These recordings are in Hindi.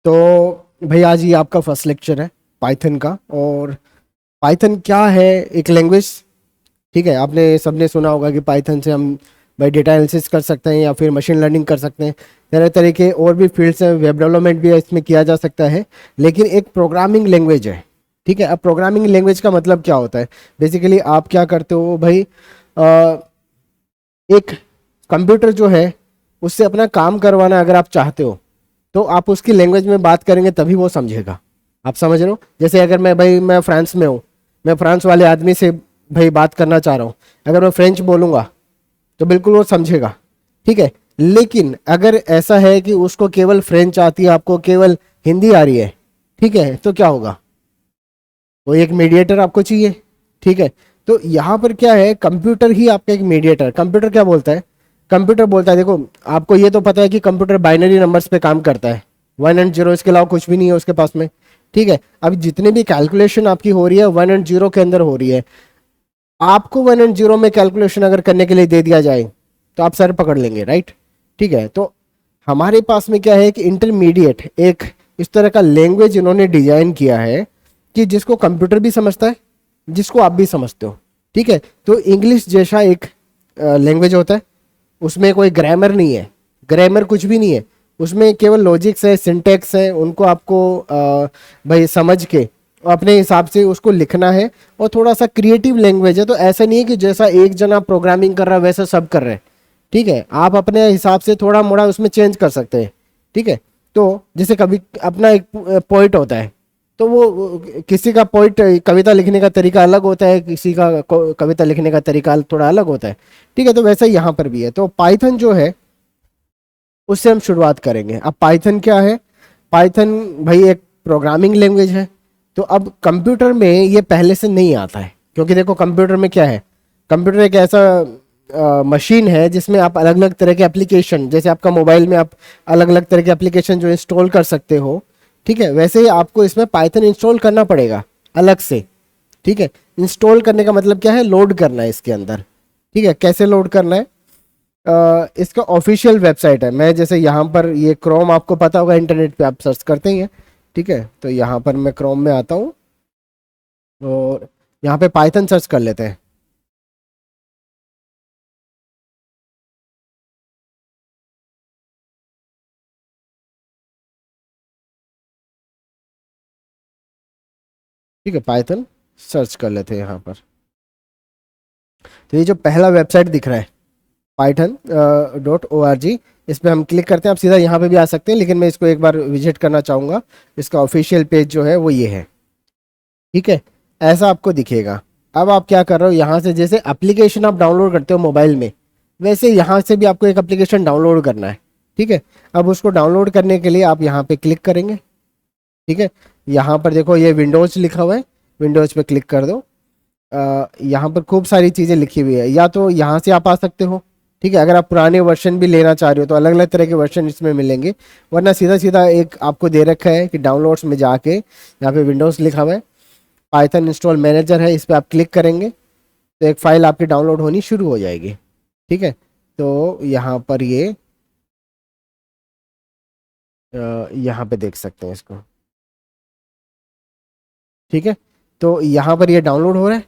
तो भाई आज ये आपका फर्स्ट लेक्चर है पाइथन का। और पाइथन क्या है? एक लैंग्वेज। ठीक है, आपने सबने सुना होगा कि पाइथन से हम भाई डेटा एनालिसिस कर सकते हैं या फिर मशीन लर्निंग कर सकते हैं। तरह तरह के और भी फील्ड्स हैं, वेब डेवलपमेंट भी इसमें किया जा सकता है। लेकिन एक प्रोग्रामिंग लैंग्वेज है। ठीक है, अब प्रोग्रामिंग लैंग्वेज का मतलब क्या होता है? बेसिकली आप क्या करते हो भाई, एक कंप्यूटर जो है उससे अपना काम करवाना अगर आप चाहते हो तो आप उसकी लैंग्वेज में बात करेंगे तभी वो समझेगा। आप समझ रहे हो? जैसे अगर मैं फ्रांस में हूँ, मैं फ्रांस वाले आदमी से भाई बात करना चाह रहा हूँ, अगर मैं फ्रेंच बोलूँगा तो बिल्कुल वो समझेगा। ठीक है, लेकिन अगर ऐसा है कि उसको केवल फ्रेंच आती है, आपको केवल हिंदी आ रही है, ठीक है, तो क्या होगा? वो एक मीडिएटर आपको चाहिए। ठीक है, तो यहाँ पर क्या है, कंप्यूटर ही आपका एक मीडिएटर। कंप्यूटर क्या बोलता है? कंप्यूटर बोलता है, देखो आपको ये तो पता है कि कंप्यूटर बाइनरी नंबर्स पे काम करता है, 1 एंड 0, इसके अलावा कुछ भी नहीं है उसके पास में। ठीक है, अब जितने भी कैलकुलेशन आपकी हो रही है 1 एंड 0 के अंदर हो रही है। आपको 1 एंड 0 में कैलकुलेशन अगर करने के लिए दे दिया जाए तो आप सर पकड़ लेंगे, राइट? ठीक है, तो हमारे पास में क्या है कि इंटरमीडिएट एक इस तरह का लैंग्वेज इन्होंने डिजाइन किया है कि जिसको कंप्यूटर भी समझता है, जिसको आप भी समझते हो। ठीक है, तो इंग्लिश जैसा एक लैंग्वेज होता है, उसमें कोई ग्रामर नहीं है, ग्रामर कुछ भी नहीं है, उसमें केवल लॉजिक्स है, सिंटेक्स है, उनको आपको भाई समझ के अपने हिसाब से उसको लिखना है। और थोड़ा सा क्रिएटिव लैंग्वेज है, तो ऐसा नहीं है कि जैसा एक जना प्रोग्रामिंग कर रहा है वैसा सब कर रहे हैं। ठीक है, आप अपने हिसाब से थोड़ा मोड़ा उसमें चेंज कर सकते हैं। ठीक है, तो जैसे कभी अपना एक पोइट होता है, तो वो किसी का पोइट कविता लिखने का तरीका अलग होता है, किसी का कविता लिखने का तरीका थोड़ा अलग होता है। ठीक है, तो वैसा ही यहाँ पर भी है। तो पाइथन जो है उससे हम शुरुआत करेंगे। अब पाइथन क्या है? पाइथन भाई एक प्रोग्रामिंग लैंग्वेज है। तो अब कंप्यूटर में ये पहले से नहीं आता है, क्योंकि देखो कंप्यूटर में क्या है, कंप्यूटर एक ऐसा मशीन है जिसमें आप अलग अलग तरह के एप्लीकेशन, जैसे आपका मोबाइल में आप अलग अलग तरह के एप्लीकेशन जो इंस्टॉल कर सकते हो, ठीक है, वैसे ही आपको इसमें पाइथन इंस्टॉल करना पड़ेगा अलग से। ठीक है, इंस्टॉल करने का मतलब क्या है? लोड करना है इसके अंदर। ठीक है, कैसे लोड करना है? इसका ऑफिशियल वेबसाइट है। मैं जैसे यहाँ पर ये क्रोम, आपको पता होगा इंटरनेट पे आप सर्च करते ही हैं। ठीक है, तो यहाँ पर मैं क्रोम में आता हूँ और यहाँ पे पाइथन सर्च कर लेते हैं। ठीक है, पाइथन सर्च कर लेते हैं यहाँ पर। तो ये जो पहला वेबसाइट दिख रहा है python.org, इस पर हम क्लिक करते हैं। आप सीधा यहाँ पे भी आ सकते हैं, लेकिन मैं इसको एक बार विजिट करना चाहूँगा। इसका ऑफिशियल पेज जो है वो ये है। ठीक है, ऐसा आपको दिखेगा। अब आप क्या कर रहे हो, यहाँ से जैसे एप्लीकेशन आप डाउनलोड करते हो मोबाइल में, वैसे यहाँ से भी आपको एक एप्लीकेशन डाउनलोड करना है। ठीक है, अब उसको डाउनलोड करने के लिए आप यहाँ पे क्लिक करेंगे। ठीक है, यहाँ पर देखो ये विंडोज़ लिखा हुआ है, विंडोज़ पे क्लिक कर दो। यहाँ पर खूब सारी चीज़ें लिखी हुई है, या तो यहाँ से आप आ सकते हो। ठीक है, अगर आप पुराने वर्जन भी लेना चाह रहे हो तो अलग अलग तरह के वर्जन इसमें मिलेंगे, वरना सीधा सीधा एक आपको दे रखा है कि डाउनलोड्स में जाके यहाँ पे विंडोज़ लिखा हुआ है, पाइथन इंस्टॉल मैनेजर है, इस पर आप क्लिक करेंगे तो एक फ़ाइल आपकी डाउनलोड होनी शुरू हो जाएगी। ठीक है, तो यहाँ पर ये यहाँ पे देख सकते हैं इसको। ठीक है, तो यहाँ पर ये डाउनलोड हो रहा है।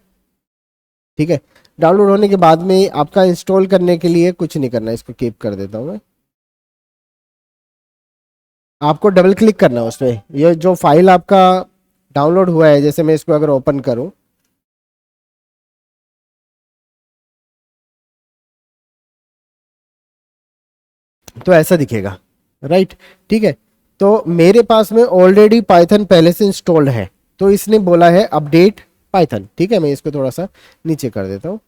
ठीक है, डाउनलोड होने के बाद में आपका इंस्टॉल करने के लिए कुछ नहीं करना है, इसको कीप कर देता हूँ मैं। आपको डबल क्लिक करना है उसमें, ये जो फाइल आपका डाउनलोड हुआ है, जैसे मैं इसको अगर ओपन करूँ तो ऐसा दिखेगा, राइट? ठीक है, तो मेरे पास में ऑलरेडी पाइथन पहले से इंस्टॉल्ड है, तो इसने बोला है अपडेट पाइथन। ठीक है, मैं इसको थोड़ा सा नीचे कर देता हूँ।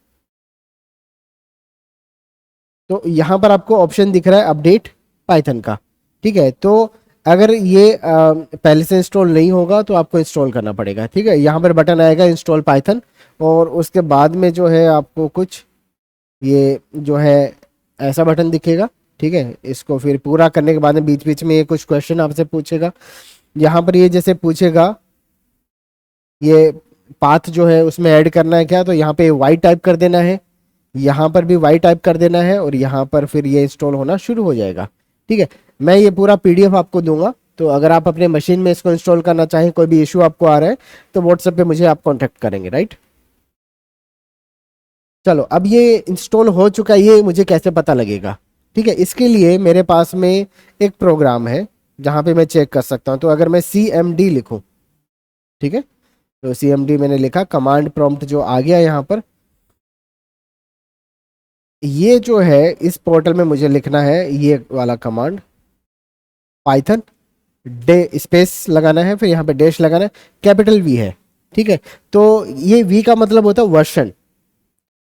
तो यहाँ पर आपको ऑप्शन दिख रहा है अपडेट पाइथन का। ठीक है, तो अगर ये पहले से इंस्टॉल नहीं होगा तो आपको इंस्टॉल करना पड़ेगा। ठीक है, यहाँ पर बटन आएगा इंस्टॉल पाइथन, और उसके बाद में जो है आपको कुछ ये जो है ऐसा बटन दिखेगा। ठीक है, इसको फिर पूरा करने के बाद में बीच बीच में ये कुछ क्वेश्चन आपसे पूछेगा। यहाँ पर ये जैसे पूछेगा ये पाथ जो है उसमें ऐड करना है क्या, तो यहाँ पे वाई टाइप कर देना है, यहाँ पर भी वाई टाइप कर देना है, और यहाँ पर फिर ये इंस्टॉल होना शुरू हो जाएगा। ठीक है, मैं ये पूरा पीडीएफ आपको दूंगा, तो अगर आप अपने मशीन में इसको इंस्टॉल करना चाहें, कोई भी इशू आपको आ रहा है तो व्हाट्सएप पे मुझे आप कांटेक्ट करेंगे, राइट। चलो, अब ये इंस्टॉल हो चुका है, ये मुझे कैसे पता लगेगा? ठीक है, इसके लिए मेरे पास में एक प्रोग्राम है जहाँ पे मैं चेक कर सकता हूँ। तो अगर मैं CMD लिखूँ, ठीक है, तो CMD मैंने लिखा, कमांड प्रॉम्प्ट जो आ गया यहाँ पर, ये जो है इस पोर्टल में मुझे लिखना है ये वाला कमांड, पाइथन डे स्पेस लगाना है, फिर यहाँ पे डैश लगाना है, कैपिटल V है, ठीक है। तो ये V का मतलब होता है वर्जन।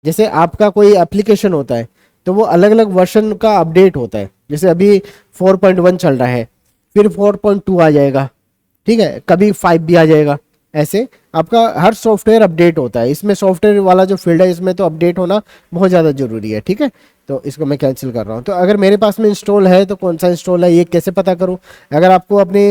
जैसे आपका कोई एप्लीकेशन होता है तो वो अलग अलग वर्जन का अपडेट होता है, जैसे अभी 4.1 चल रहा है, फिर 4.2 आ जाएगा, ठीक है, कभी 5 भी आ जाएगा। ऐसे आपका हर सॉफ्टवेयर अपडेट होता है, इसमें सॉफ्टवेयर वाला जो फील्ड है इसमें तो अपडेट होना बहुत ज़्यादा जरूरी है, ठीक है। तो इसको मैं कैंसिल कर रहा हूँ। तो अगर मेरे पास में इंस्टॉल है तो कौन सा इंस्टॉल है ये कैसे पता करूँ? अगर आपको अपने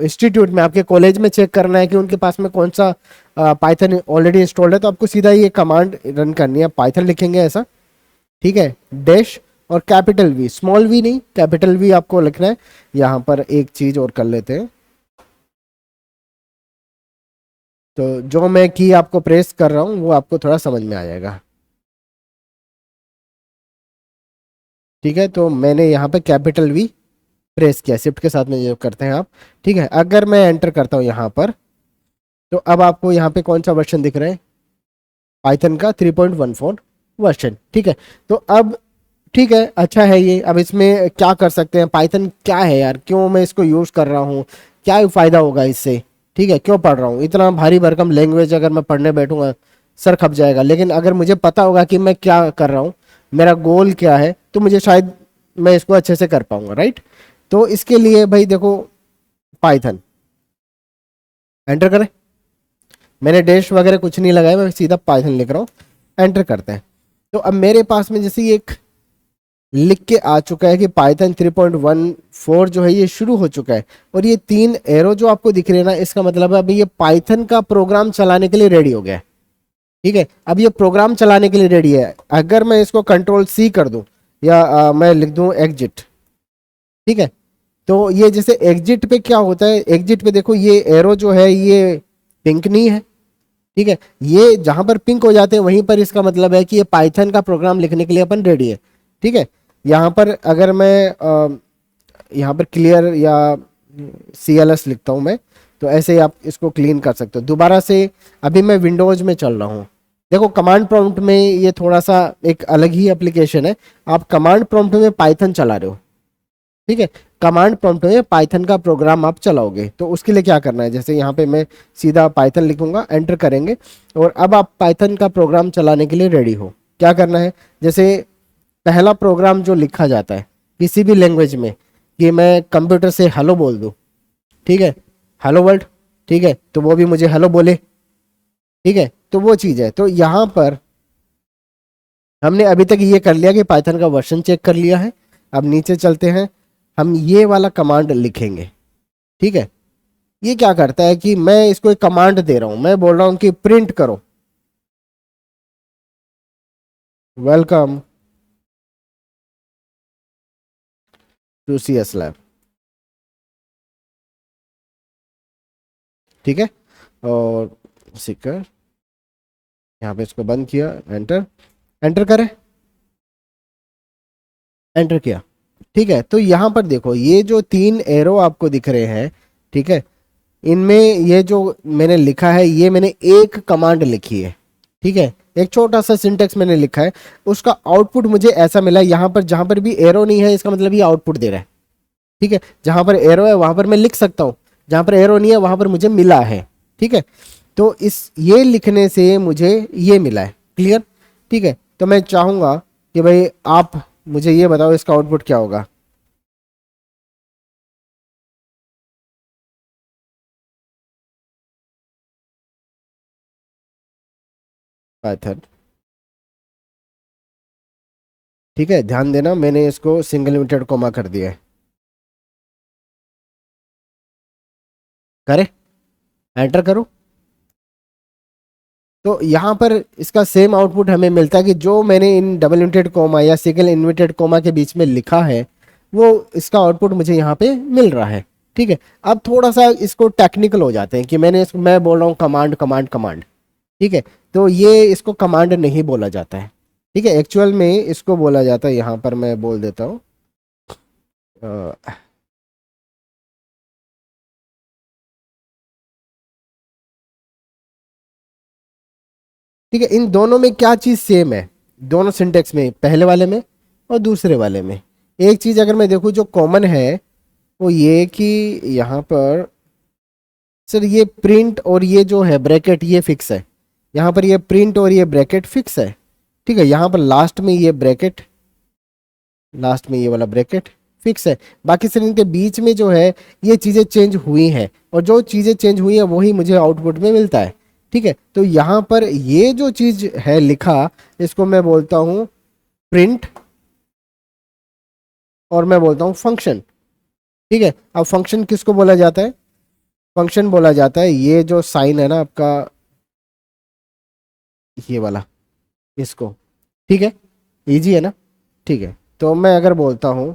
इंस्टीट्यूट में, आपके कॉलेज में चेक करना है कि उनके पास में कौन सा पाइथन ऑलरेडी इंस्टॉल्ड है, तो आपको सीधा ये कमांड रन करनी है, पाइथन लिखेंगे ऐसा, ठीक है, डैश और कैपिटल V, स्मॉल V नहीं, कैपिटल V आपको लिखना है। यहाँ पर एक चीज और कर लेते हैं, तो जो मैं की आपको प्रेस कर रहा हूँ वो आपको थोड़ा समझ में आ जाएगा, ठीक है। तो मैंने यहाँ पे कैपिटल V प्रेस किया, शिफ्ट के साथ में जो करते हैं आप, ठीक है। अगर मैं एंटर करता हूँ यहाँ पर, तो अब आपको यहाँ पे कौन सा वर्जन दिख रहा है? पाइथन का 3.14 वर्जन, ठीक है। तो अब ठीक है, अच्छा है ये। अब इसमें क्या कर सकते हैं? पाइथन क्या है यार, क्यों मैं इसको यूज़ कर रहा हूँ, क्या फ़ायदा होगा इससे, ठीक है, क्यों पढ़ रहा हूँ? इतना भारी भरकम लैंग्वेज अगर मैं पढ़ने बैठूंगा सर खप जाएगा। लेकिन अगर मुझे पता होगा कि मैं क्या कर रहा हूँ, मेरा गोल क्या है, तो मुझे शायद मैं इसको अच्छे से कर पाऊंगा, राइट। तो इसके लिए भाई देखो, पाइथन एंटर करें, मैंने डैश वगैरह कुछ नहीं लगाया, मैं सीधा पाइथन लिख रहा हूँ, एंटर करते हैं। तो अब मेरे पास में जैसे ये एक लिख के आ चुका है कि पाइथन 3.14 जो है ये शुरू हो चुका है, और ये 3 एरो जो आपको दिख रहे हैं ना, इसका मतलब है अभी ये पाइथन का प्रोग्राम चलाने के लिए रेडी हो गया है, ठीक है। अब ये प्रोग्राम चलाने के लिए रेडी है। अगर मैं इसको Ctrl+C कर दूं या मैं लिख दूं एग्जिट, ठीक है, तो ये जैसे एग्जिट पे क्या होता है, एग्जिट पे देखो ये एरो जो है ये पिंक नहीं है, ठीक है। ये जहां पर पिंक हो जाते हैं वहीं पर इसका मतलब है कि ये पाइथन का प्रोग्राम लिखने के लिए अपन रेडी है, ठीक है। यहाँ पर अगर मैं यहाँ पर क्लियर या CLS लिखता हूँ मैं, तो ऐसे ही आप इसको क्लीन कर सकते हो दोबारा से। अभी मैं विंडोज में चल रहा हूँ, देखो कमांड प्रॉम्प्ट में ये थोड़ा सा एक अलग ही एप्लीकेशन है। आप कमांड प्रॉम्प्ट में पाइथन चला रहे हो, ठीक है, कमांड प्रॉम्प्ट में पाइथन का प्रोग्राम आप चलाओगे, तो उसके लिए क्या करना है, जैसे यहाँ पे मैं सीधा पाइथन लिखूंगा, एंटर करेंगे, और अब आप पाइथन का प्रोग्राम चलाने के लिए रेडी हो। क्या करना है, जैसे पहला प्रोग्राम जो लिखा जाता है किसी भी लैंग्वेज में, कि मैं कंप्यूटर से हेलो बोल दूं, ठीक है, हेलो वर्ल्ड, ठीक है, तो वो भी मुझे हेलो बोले, ठीक है, तो वो चीज़ है। तो यहाँ पर हमने अभी तक ये कर लिया कि पाइथन का वर्जन चेक कर लिया है। अब नीचे चलते हैं, हम ये वाला कमांड लिखेंगे, ठीक है। ये क्या करता है कि मैं इसको एक कमांड दे रहा हूं, मैं बोल रहा हूं कि प्रिंट करो वेलकम टू CS लैब, ठीक है। और सीकर यहाँ पे इसको बंद किया, एंटर, एंटर करें, एंटर किया, ठीक है। तो यहाँ पर देखो ये जो 3 एरो आपको दिख रहे हैं, ठीक है, इनमें ये जो मैंने लिखा है ये मैंने एक कमांड लिखी है, ठीक है, एक छोटा सा सिंटेक्स मैंने लिखा है, उसका आउटपुट मुझे ऐसा मिला। यहाँ पर जहां पर भी एरो नहीं है इसका मतलब ये आउटपुट दे रहा है, ठीक है। जहां पर एरो है वहां पर मैं लिख सकता हूं, जहां पर एरो नहीं है वहां पर मुझे मिला है, ठीक है। तो इस ये लिखने से मुझे ये मिला है, क्लियर, ठीक है। तो मैं चाहूंगा कि भाई आप मुझे ये बताओ इसका आउटपुट क्या होगा। पाइथन, ठीक है, ध्यान देना मैंने इसको सिंगल लिमिटेड कोमा कर दिया है, करे, एंटर करो। तो यहाँ पर इसका सेम आउटपुट हमें मिलता है कि जो मैंने इन डबल इन्वर्टेड कोमा या सिंगल इन्वर्टेड कोमा के बीच में लिखा है वो इसका आउटपुट मुझे यहाँ पे मिल रहा है। ठीक है, अब थोड़ा सा इसको टेक्निकल हो जाते हैं कि मैं बोल रहा हूँ कमांड कमांड कमांड। ठीक है, तो ये इसको कमांड नहीं बोला जाता है। ठीक है, एक्चुअल में इसको बोला जाता है, यहाँ पर मैं बोल देता हूँ ठीक है, इन दोनों में क्या चीज़ सेम है, दोनों सिंटेक्स में, पहले वाले में और दूसरे वाले में। एक चीज़ अगर मैं देखूँ जो कॉमन है वो ये कि यहाँ पर सर ये प्रिंट और ये जो है ब्रैकेट ये फिक्स है, यहाँ पर ये प्रिंट और ये ब्रैकेट फिक्स है। ठीक है, यहाँ पर लास्ट में ये ब्रैकेट, लास्ट में ये वाला ब्रैकेट फिक्स है। बाकी सर इनके बीच में जो है ये चीज़ें चेंज हुई हैं, और जो चीज़ें चेंज हुई है वही मुझे आउटपुट में मिलता है। ठीक है, तो यहाँ पर ये जो चीज़ है लिखा, इसको मैं बोलता हूँ प्रिंट, और मैं बोलता हूँ फंक्शन। ठीक है, अब फंक्शन किसको बोला जाता है? फंक्शन बोला जाता है ये जो साइन है ना आपका, ये वाला, इसको। ठीक है, इजी है ना? ठीक है, तो मैं अगर बोलता हूँ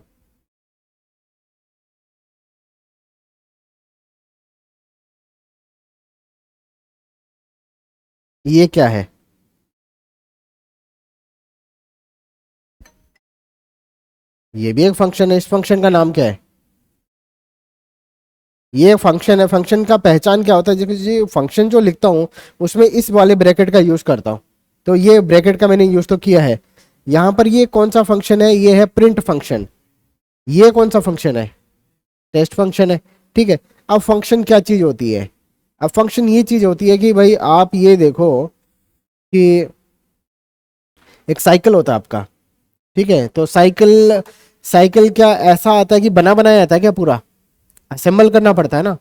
ये क्या है, ये भी एक फंक्शन है, इस फंक्शन का नाम क्या है? ये फंक्शन है। फंक्शन का पहचान क्या होता है? जैसे फंक्शन जो लिखता हूँ उसमें इस वाले ब्रैकेट का यूज करता हूँ, तो ये ब्रैकेट का मैंने यूज तो किया है। यहाँ पर ये कौन सा फंक्शन है? ये है प्रिंट फंक्शन। ये कौन सा फंक्शन है? टेस्ट फंक्शन है। ठीक है, अब फंक्शन क्या चीज होती है? अब फंक्शन ये चीज होती है कि भाई आप ये देखो कि एक साइकिल होता है आपका। ठीक है, तो साइकिल, साइकिल क्या ऐसा आता है कि बना बनाया आता है क्या? पूरा असेंबल करना पड़ता है ना।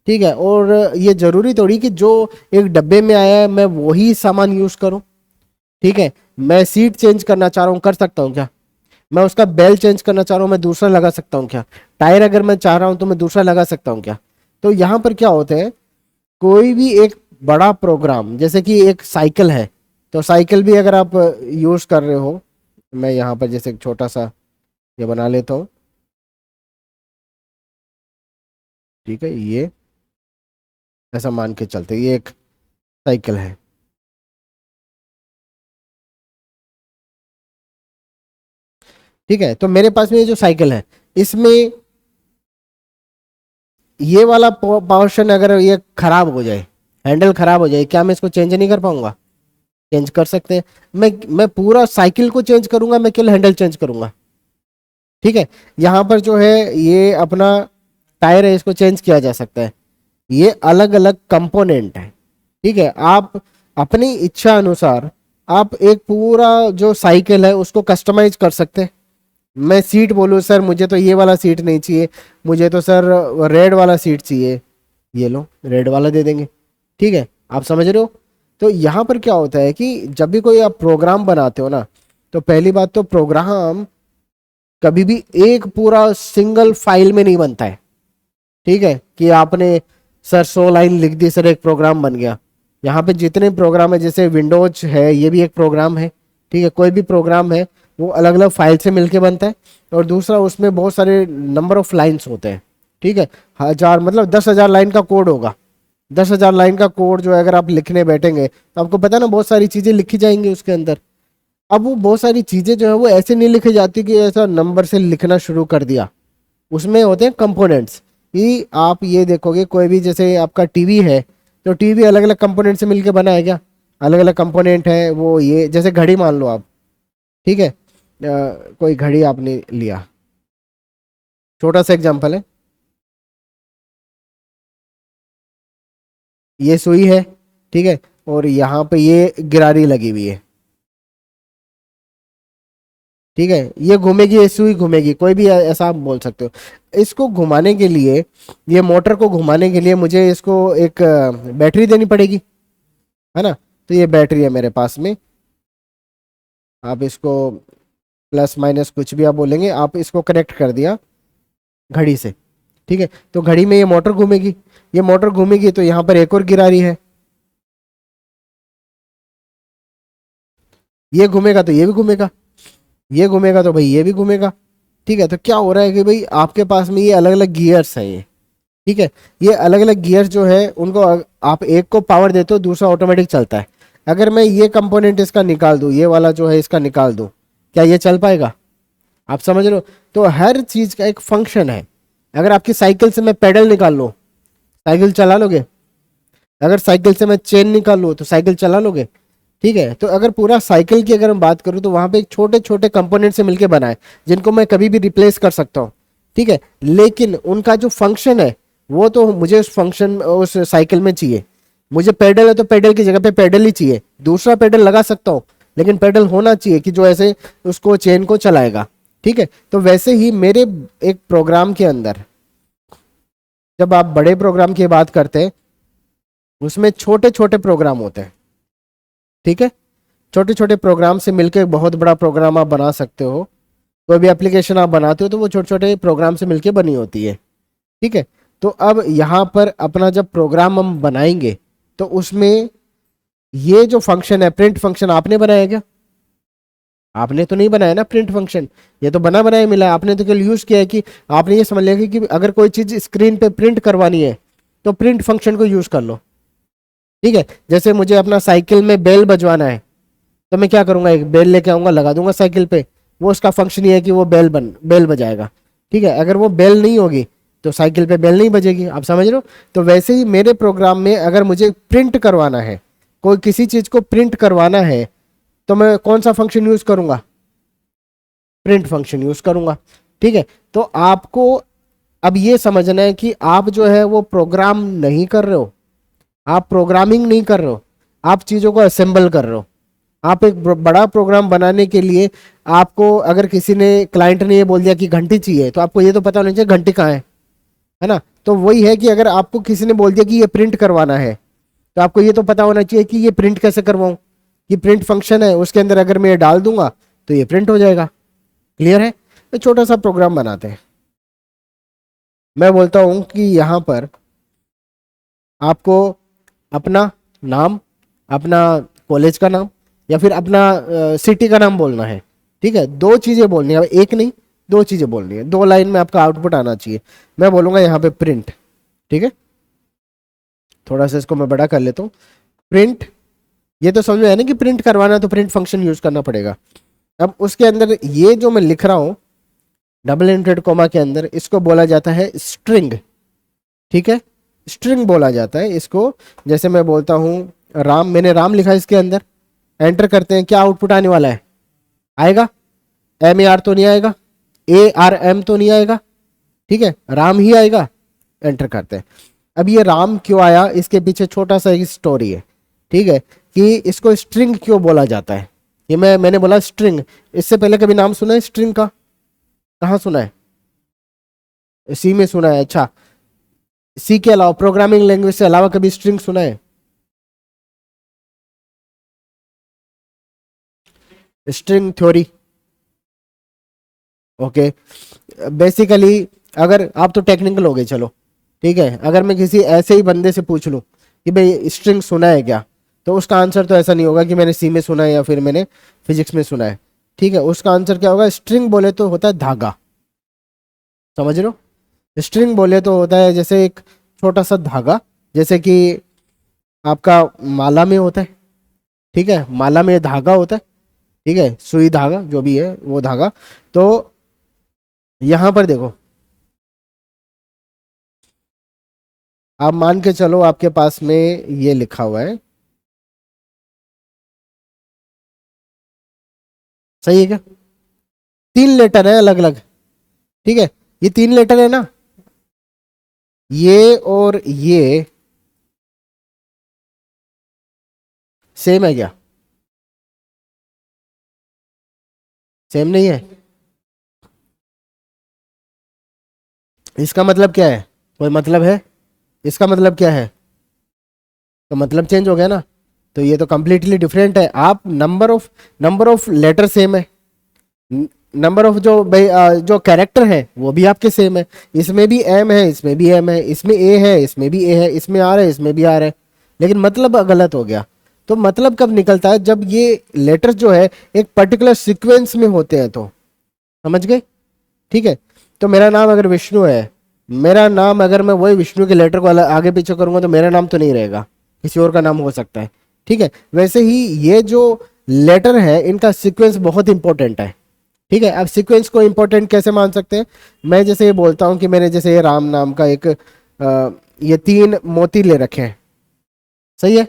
ठीक है, और ये जरूरी थोड़ी कि जो एक डब्बे में आया है मैं वही सामान यूज करूं। ठीक है, मैं सीट चेंज करना चाह रहा हूं, कर सकता हूं क्या? मैं उसका बेल चेंज करना चाह रहा हूं, मैं दूसरा लगा सकता हूं क्या? टायर अगर मैं चाह रहा हूं तो मैं दूसरा लगा सकता हूं क्या? तो यहां पर क्या होता है, कोई भी एक बड़ा प्रोग्राम, जैसे कि एक साइकिल है, तो साइकिल भी अगर आप यूज कर रहे हो, मैं यहाँ पर जैसे एक छोटा सा ये बना लेता हूँ। ठीक है, ये ऐसा मान के चलते ये एक साइकिल है। ठीक है, तो मेरे पास में ये जो साइकिल है, इसमें ये वाला पोर्शन अगर ये खराब हो जाए, हैंडल खराब हो जाए, क्या मैं इसको चेंज नहीं कर पाऊंगा? चेंज कर सकते हैं। मैं पूरा साइकिल को चेंज करूंगा, मैं केवल हैंडल चेंज करूंगा। ठीक है, यहाँ पर जो है ये अपना टायर है, इसको चेंज किया जा सकता है। ये अलग अलग कंपोनेंट है। ठीक है, आप अपनी इच्छा अनुसार आप एक पूरा जो साइकिल है उसको कस्टमाइज कर सकते हैं। मैं सीट बोलूँ सर मुझे तो ये वाला सीट नहीं चाहिए, मुझे तो सर रेड वाला सीट चाहिए, ये लो रेड वाला दे देंगे। ठीक है, आप समझ रहे हो? तो यहाँ पर क्या होता है कि जब भी कोई आप प्रोग्राम बनाते हो ना, तो पहली बात तो प्रोग्राम कभी भी एक पूरा सिंगल फाइल में नहीं बनता है। ठीक है, कि आपने सर 100 लाइन लिख दी, सर एक प्रोग्राम बन गया। यहाँ पे जितने प्रोग्राम है, जैसे विंडोज है ये भी एक प्रोग्राम है। ठीक है, कोई भी प्रोग्राम है वो अलग अलग फाइल से मिलके बनता है, और दूसरा उसमें बहुत सारे नंबर ऑफ लाइन्स होते हैं। ठीक है, 1000 मतलब 10,000 लाइन का कोड होगा। 10,000 लाइन का कोड जो है अगर आप लिखने बैठेंगे तो आपको पता है ना बहुत सारी चीजें लिखी जाएंगी उसके अंदर। अब वो बहुत सारी चीजें जो है वो ऐसे नहीं लिखी जाती कि ऐसा नंबर से लिखना शुरू कर दिया। उसमें होते हैं कंपोनेंट्स, कि आप ये देखोगे कोई भी, जैसे आपका टीवी है, तो टीवी अलग अलग कंपोनेंट से मिलके बना है क्या? अलग अलग कंपोनेंट है वो। ये जैसे घड़ी मान लो आप। ठीक है, कोई घड़ी आपने लिया, छोटा सा एग्जांपल है, ये सुई है। ठीक है, और यहाँ पे ये गिरारी लगी हुई है। ठीक है, ये घूमेगी, ये सुई घूमेगी, कोई भी ऐसा आप बोल सकते हो। इसको घुमाने के लिए, ये मोटर को घुमाने के लिए मुझे इसको एक बैटरी देनी पड़ेगी, है ना? तो ये बैटरी है मेरे पास में। आप इसको प्लस माइनस कुछ भी आप बोलेंगे, आप इसको कनेक्ट कर दिया घड़ी से। ठीक है, तो घड़ी में ये मोटर घूमेगी, ये मोटर घूमेगी तो यहाँ पर एक और गिरारी है, ये घूमेगा तो ये भी घूमेगा, ये घूमेगा तो भाई ये भी घूमेगा। ठीक है, तो क्या हो रहा है कि भाई आपके पास में ये अलग अलग गियर्स हैं ये, ठीक है, ये अलग अलग गियर्स जो है उनको आप एक को पावर देते हो, दूसरा ऑटोमेटिक चलता है। अगर मैं ये कंपोनेंट इसका निकाल दूं, ये वाला जो है इसका निकाल दूं, क्या ये चल पाएगा? आप समझ रहे हो? तो हर चीज का एक फंक्शन है। अगर आपकी साइकिल से मैं पेडल निकाल लूं, साइकिल चला लोगे? अगर साइकिल से मैं चेन निकाल लूं तो साइकिल चला लोगे? ठीक है, तो अगर पूरा साइकिल की अगर मैं बात करूं तो वहां पे एक छोटे छोटे कंपोनेंट से मिलके बना है, जिनको मैं कभी भी रिप्लेस कर सकता हूं। ठीक है, लेकिन उनका जो फंक्शन है वो तो मुझे उस फंक्शन उस साइकिल में चाहिए। मुझे पेडल है तो पेडल की जगह पे पेडल ही चाहिए, दूसरा पेडल लगा सकता हूँ, लेकिन पेडल होना चाहिए कि जो ऐसे उसको चेन को चलाएगा। ठीक है, तो वैसे ही मेरे एक प्रोग्राम के अंदर, जब आप बड़े प्रोग्राम की बात करते हैं उसमें छोटे छोटे प्रोग्राम होते हैं। ठीक है, छोटे छोटे प्रोग्राम से मिलकर एक बहुत बड़ा प्रोग्राम आप बना सकते हो। कोई भी एप्लीकेशन आप बनाते हो तो वो छोटे छोटे प्रोग्राम से मिलकर बनी होती है। ठीक है, तो अब यहाँ पर अपना जब प्रोग्राम हम बनाएंगे तो उसमें ये जो फंक्शन है प्रिंट फंक्शन, आपने बनाया क्या? आपने तो नहीं बनाया ना प्रिंट फंक्शन, ये तो बना बनाया मिला है। आपने तो केवल यूज किया है कि आपने ये समझ लिया कि अगर कोई चीज स्क्रीन पे प्रिंट करवानी है तो प्रिंट फंक्शन को यूज कर लो। ठीक है, जैसे मुझे अपना साइकिल में बेल बजवाना है तो मैं क्या करूंगा, एक बेल लेके आऊंगा, लगा दूंगा साइकिल पे, वो उसका फंक्शन ये है कि वो बेल बजाएगा। ठीक है, अगर वो बेल नहीं होगी तो साइकिल पे बेल नहीं बजेगी। आप समझ रहे हो? तो वैसे ही मेरे प्रोग्राम में अगर मुझे प्रिंट करवाना है, कोई किसी चीज को प्रिंट करवाना है, तो मैं कौन सा फंक्शन यूज करूंगा? प्रिंट फंक्शन यूज करूंगा। ठीक है, तो आपको अब ये समझना है कि आप जो है वो प्रोग्राम नहीं कर रहे हो, आप प्रोग्रामिंग नहीं कर रहे हो, आप चीजों को असेंबल कर रहे हो। आप एक बड़ा प्रोग्राम बनाने के लिए आपको, अगर किसी ने, क्लाइंट ने ये बोल दिया कि घंटी चाहिए, तो आपको ये तो पता होना चाहिए घंटी कहाँ है ना? तो वही है कि अगर आपको किसी ने बोल दिया कि ये प्रिंट करवाना है, तो आपको ये तो पता होना चाहिए कि ये प्रिंट कैसे करवाऊं। ये प्रिंट फंक्शन है, उसके अंदर अगर मैं ये डाल दूंगा तो ये प्रिंट हो जाएगा। क्लियर है? तो छोटा सा प्रोग्राम बनाते हैं। मैं बोलता हूं कि यहां पर आपको अपना नाम, अपना कॉलेज का नाम, या फिर अपना सिटी का नाम बोलना है। ठीक है, दो चीजें बोलनी है, एक नहीं दो चीजें बोलनी है, दो लाइन में आपका आउटपुट आना चाहिए। मैं बोलूंगा यहाँ पे प्रिंट। ठीक है, थोड़ा सा इसको मैं बड़ा कर लेता हूँ। प्रिंट, ये तो समझ में आया ना कि प्रिंट करवाना है तो प्रिंट फंक्शन यूज करना पड़ेगा। अब उसके अंदर ये जो मैं लिख रहा हूं डबल इंटेड कोमा के अंदर, इसको बोला जाता है स्ट्रिंग। ठीक है, स्ट्रिंग बोला जाता है इसको। जैसे मैं बोलता हूं राम, मैंने राम लिखा इसके अंदर, एंटर करते हैं, क्या आउटपुट आने वाला है? आएगा MAR तो नहीं आएगा, ARM तो नहीं आएगा। ठीक है, राम ही आएगा। एंटर करते हैं। अब ये राम क्यों आया, इसके पीछे छोटा सा एक स्टोरी है। ठीक है, कि इसको स्ट्रिंग क्यों बोला जाता है। ये मैंने बोला स्ट्रिंग, इससे पहले कभी नाम सुना है स्ट्रिंग का? कहाँ सुना है? सी में सुना है। अच्छा, सी के अलावा, प्रोग्रामिंग लैंग्वेज से अलावा कभी स्ट्रिंग सुना है? String theory. ओके, बेसिकली अगर आप तो टेक्निकल हो गए, चलो ठीक है, अगर मैं किसी ऐसे ही बंदे से पूछ लूं कि भाई स्ट्रिंग सुना है क्या, तो उसका आंसर तो ऐसा नहीं होगा कि मैंने सी में सुना है या फिर मैंने फिजिक्स में सुना है। ठीक है, उसका आंसर क्या होगा? स्ट्रिंग बोले तो होता है धागा। समझ रहे हो? स्ट्रिंग बोले तो होता है जैसे एक छोटा सा धागा, जैसे कि आपका माला में होता है। ठीक है, माला में धागा होता है। ठीक है, सुई धागा जो भी है वो धागा। तो यहां पर देखो, आप मान के चलो आपके पास में ये लिखा हुआ है, सही है क्या? तीन लेटर है अलग अलग। ठीक है, ये तीन लेटर है ना, ये और ये सेम है क्या? सेम नहीं है। इसका मतलब क्या है? कोई मतलब है? इसका मतलब क्या है? तो मतलब चेंज हो गया ना। तो ये तो कंप्लीटली डिफरेंट है। आप नंबर ऑफ लेटर सेम है, नंबर ऑफ जो भाई जो कैरेक्टर है वो भी आपके सेम है। इसमें भी एम है, इसमें भी एम है, इसमें ए है, इसमें भी ए है, इसमें आर है, इसमें भी आर है, लेकिन मतलब गलत हो गया। तो मतलब कब निकलता है? जब ये लेटर्स जो है एक पर्टिकुलर सीक्वेंस में होते हैं। तो समझ गए? ठीक है। तो मेरा नाम अगर विष्णु है, मेरा नाम अगर मैं वही विष्णु के लेटर को आगे पीछे करूंगा तो मेरा नाम तो नहीं रहेगा, किसी और का नाम हो सकता है। ठीक है, वैसे ही ये जो लेटर है इनका सीक्वेंस बहुत इंपॉर्टेंट है। ठीक है, अब सीक्वेंस को इंपॉर्टेंट कैसे मान सकते हैं, मैं जैसे ये बोलता हूँ कि मैंने जैसे ये राम नाम का एक ये 3 मोती ले रखे हैं, सही है।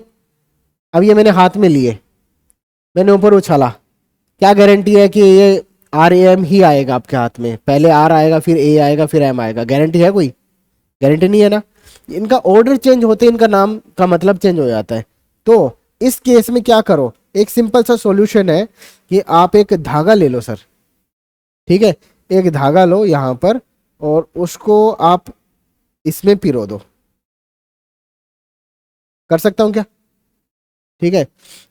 अब ये मैंने हाथ में लिए, मैंने ऊपर उछाला, क्या गारंटी है कि ये RAM ही आएगा आपके हाथ में, पहले R आएगा फिर A आएगा फिर M आएगा, गारंटी है कोई? गारंटी नहीं है ना। इनका ऑर्डर चेंज होते इनका नाम का मतलब चेंज हो जाता है। तो इस केस में क्या करो, एक सिंपल सा सॉल्यूशन है कि आप एक धागा ले लो सर। ठीक है, एक धागा लो यहां पर और उसको आप इसमें पिरो दो। कर सकता हूं क्या? ठीक है,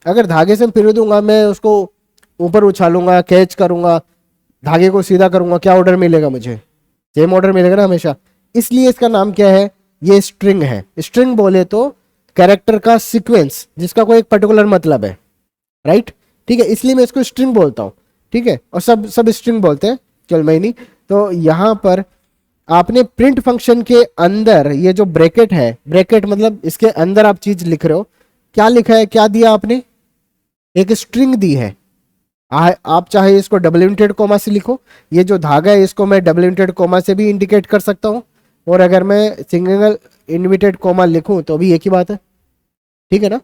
अगर धागे से पिरो दूंगा, मैं उसको ऊपर उछालूंगा, कैच करूंगा, धागे को सीधा करूंगा, क्या ऑर्डर मिलेगा मुझे? सेम ऑर्डर मिलेगा ना हमेशा। इसलिए इसका नाम क्या है, ये स्ट्रिंग है। स्ट्रिंग बोले तो कैरेक्टर का सीक्वेंस जिसका कोई एक पर्टिकुलर मतलब है, राइट। ठीक है, इसलिए मैं इसको स्ट्रिंग बोलता हूँ। ठीक है, और सब सब स्ट्रिंग बोलते हैं, चल मैं नहीं। तो यहां पर आपने प्रिंट फंक्शन के अंदर ये जो ब्रैकेट है, ब्रैकेट मतलब इसके अंदर आप चीज लिख रहे हो, क्या लिखा है, क्या दिया आपने? एक स्ट्रिंग दी है। आप चाहे इसको डबल इंटेड कोमा से लिखो, ये जो धागा है इसको मैं डबल इंटेड कोमा से भी इंडिकेट कर सकता हूं, और अगर मैं सिंगल इनविटेड कोमा लिखूं तो भी एक ही बात है। ठीक है ना।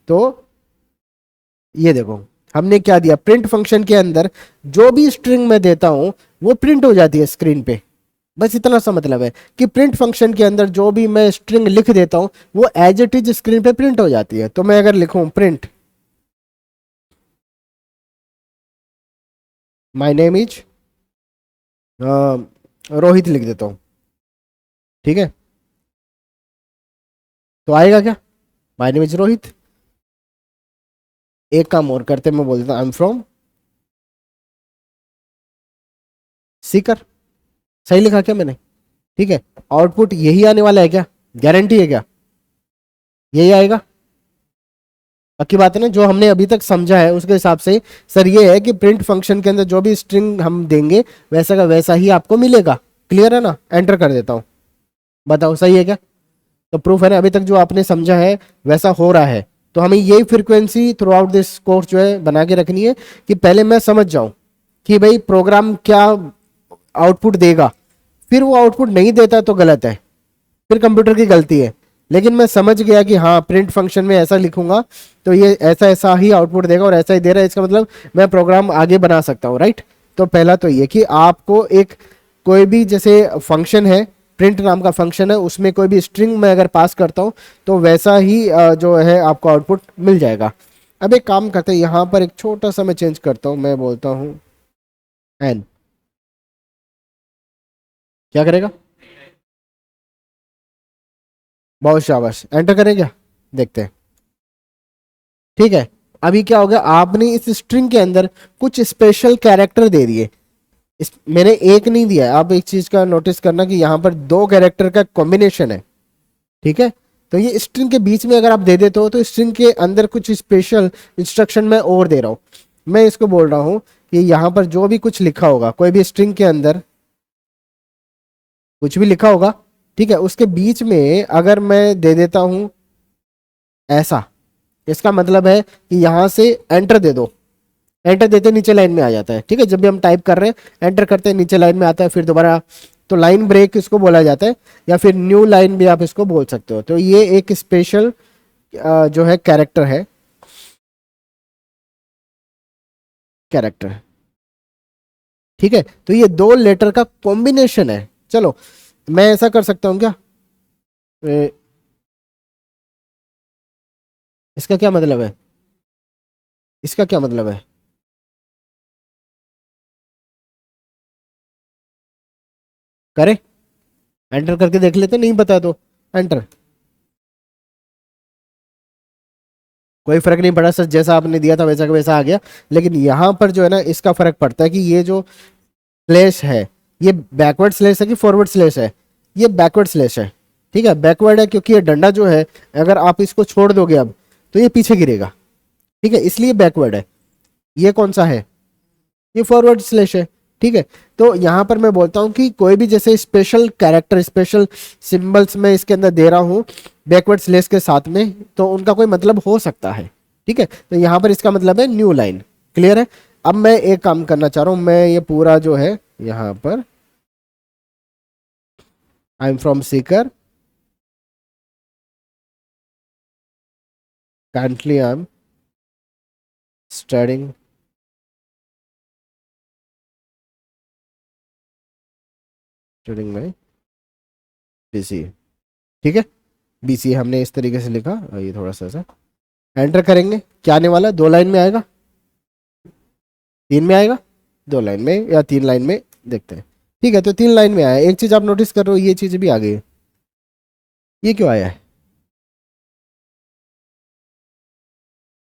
तो ये देखो हमने क्या दिया, प्रिंट फंक्शन के अंदर जो भी स्ट्रिंग मैं देता हूं वो प्रिंट हो जाती है स्क्रीन पे। बस इतना सा मतलब है कि प्रिंट फंक्शन के अंदर जो भी मैं स्ट्रिंग लिख देता हूं वो एज इट इज स्क्रीन पे प्रिंट हो जाती है। तो मैं अगर लिखूं print my name is Rohit लिख देता हूं, ठीक है, तो आएगा क्या? My name is Rohit. एक काम और करते, मैं बोल देता आई एम फ्रॉम सीकर। सही लिखा क्या मैंने? ठीक है, आउटपुट यही आने वाला है क्या? गारंटी है क्या यही आएगा? पक्की बात है ना, जो हमने अभी तक समझा है उसके हिसाब से सर ये है कि प्रिंट फंक्शन के अंदर जो भी स्ट्रिंग हम देंगे वैसा का वैसा ही आपको मिलेगा। क्लियर है ना? एंटर कर देता हूं, बताओ सही है क्या? तो प्रूफ है ना, अभी तक जो आपने समझा है वैसा हो रहा है। तो हमें यही frequency through out this course जो है बना के रखनी है कि पहले मैं समझ जाऊं कि भाई प्रोग्राम क्या आउटपुट देगा, फिर वो आउटपुट नहीं देता तो गलत है, फिर कंप्यूटर की गलती है। लेकिन मैं समझ गया कि हाँ प्रिंट फंक्शन में ऐसा लिखूंगा तो ये ऐसा ऐसा ही आउटपुट देगा और ऐसा ही दे रहा है, इसका मतलब मैं प्रोग्राम आगे बना सकता हूँ, राइट। तो पहला तो ये कि आपको एक कोई भी जैसे फंक्शन है, प्रिंट नाम का फंक्शन है, उसमें कोई भी स्ट्रिंग मैं अगर पास करता हूँ तो वैसा ही जो है आपको आउटपुट मिल जाएगा। अब एक काम करते हैं, यहाँ पर एक छोटा सा मैं चेंज करता हूँ, मैं बोलता हूँ एन। क्या करेगा? बहुत शाबाश, एंटर करें क्या? देखते हैं। ठीक है, अभी क्या हो गया, आपने इस स्ट्रिंग के अंदर कुछ स्पेशल कैरेक्टर दे दिए। मैंने एक नहीं दिया है, आप एक चीज का नोटिस करना कि यहाँ पर 2 कैरेक्टर का कॉम्बिनेशन है। ठीक है, तो ये स्ट्रिंग के बीच में अगर आप दे देते हो तो स्ट्रिंग के अंदर कुछ स्पेशल इंस्ट्रक्शन मैं और दे रहा हूँ। मैं इसको बोल रहा हूँ कि यहाँ पर जो भी कुछ लिखा होगा, कोई भी स्ट्रिंग के अंदर कुछ भी लिखा होगा, ठीक है, उसके बीच में अगर मैं दे देता हूं ऐसा, इसका मतलब है कि यहां से एंटर दे दो। एंटर देते नीचे लाइन में आ जाता है। ठीक है, जब भी हम टाइप कर रहे हैं एंटर करते हैं नीचे लाइन में आता है, फिर दोबारा, तो लाइन ब्रेक इसको बोला जाता है, या फिर न्यू लाइन भी आप इसको बोल सकते हो। तो ये एक स्पेशल जो है कैरेक्टर है, कैरेक्टर। ठीक है, तो ये 2 लेटर का कॉम्बिनेशन है। चलो मैं ऐसा कर सकता हूं क्या, इसका क्या मतलब है, इसका क्या मतलब है? करे, एंटर करके देख लेते, नहीं पता तो एंटर, कोई फर्क नहीं पड़ा सर, जैसा आपने दिया था वैसा का वैसा आ गया। लेकिन यहां पर जो है ना इसका फर्क पड़ता है कि ये जो स्लैश है ये बैकवर्ड स्लैश है कि फॉरवर्ड स्लैश है? ये बैकवर्ड स्लैश है। ठीक है, बैकवर्ड है क्योंकि ये डंडा जो है अगर आप इसको छोड़ दोगे अब तो ये पीछे गिरेगा। ठीक है, इसलिए बैकवर्ड है। ये कौन सा है? ये फॉरवर्ड स्लैश है। ठीक है। तो यहाँ पर मैं बोलता हूँ कि कोई भी जैसे स्पेशल कैरेक्टर, स्पेशल सिंबल्स मैं इसके अंदर दे रहा हूँ बैकवर्ड स्लेश के साथ में, तो उनका कोई मतलब हो सकता है। ठीक है, तो यहाँ पर इसका मतलब है न्यू लाइन। क्लियर है। अब मैं एक काम करना चाह रहा हूँ, मैं ये पूरा जो है यहाँ पर I am from Sikar, currently I'm studying my BCA। ठीक है, BCA हमने इस तरीके से लिखा, ये थोड़ा सा ऐसा एंटर करेंगे, क्या आने वाला है, 2 लाइन में आएगा, 3 में आएगा, 2 लाइन में या 3 लाइन में, देखते हैं। ठीक है, तो 3 लाइन में आया। एक चीज आप नोटिस कर रहे हो, ये चीज भी आ गई है। ये क्यों आया है,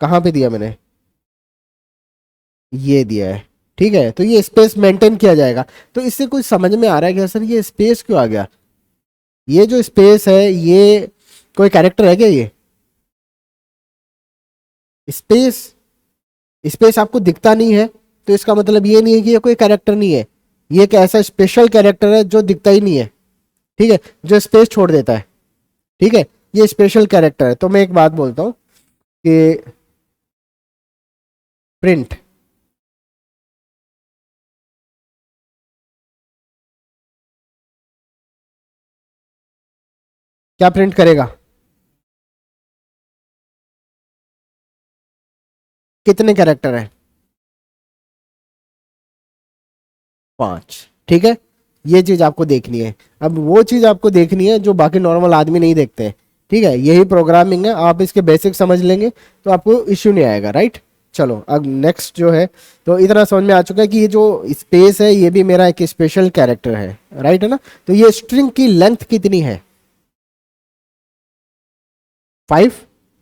कहाँ पे दिया मैंने, ये दिया है। ठीक है, तो ये स्पेस मेंटेन किया जाएगा। तो इससे कुछ समझ में आ रहा है क्या सर, ये स्पेस क्यों आ गया, ये जो स्पेस है ये कोई कैरेक्टर है क्या, ये स्पेस, स्पेस आपको दिखता नहीं है तो इसका मतलब ये नहीं है कि ये कोई कैरेक्टर नहीं है। ये एक ऐसा स्पेशल कैरेक्टर है जो दिखता ही नहीं है। ठीक है, जो स्पेस छोड़ देता है। ठीक है, ये स्पेशल कैरेक्टर है। तो मैं एक बात बोलता हूं कि प्रिंट, क्या प्रिंट करेगा, कितने कैरेक्टर है, 5। ठीक है, ये चीज आपको देखनी है। अब वो चीज आपको देखनी है जो बाकी नॉर्मल आदमी नहीं देखते हैं। ठीक है, यही प्रोग्रामिंग है, आप इसके बेसिक समझ लेंगे तो आपको इश्यू नहीं आएगा। राइट, चलो अब नेक्स्ट जो है, तो इतना समझ में आ चुका है कि ये जो स्पेस है ये भी मेरा एक स्पेशल कैरेक्टर है। राइट है ना। तो ये स्ट्रिंग की लेंथ कितनी है, 5।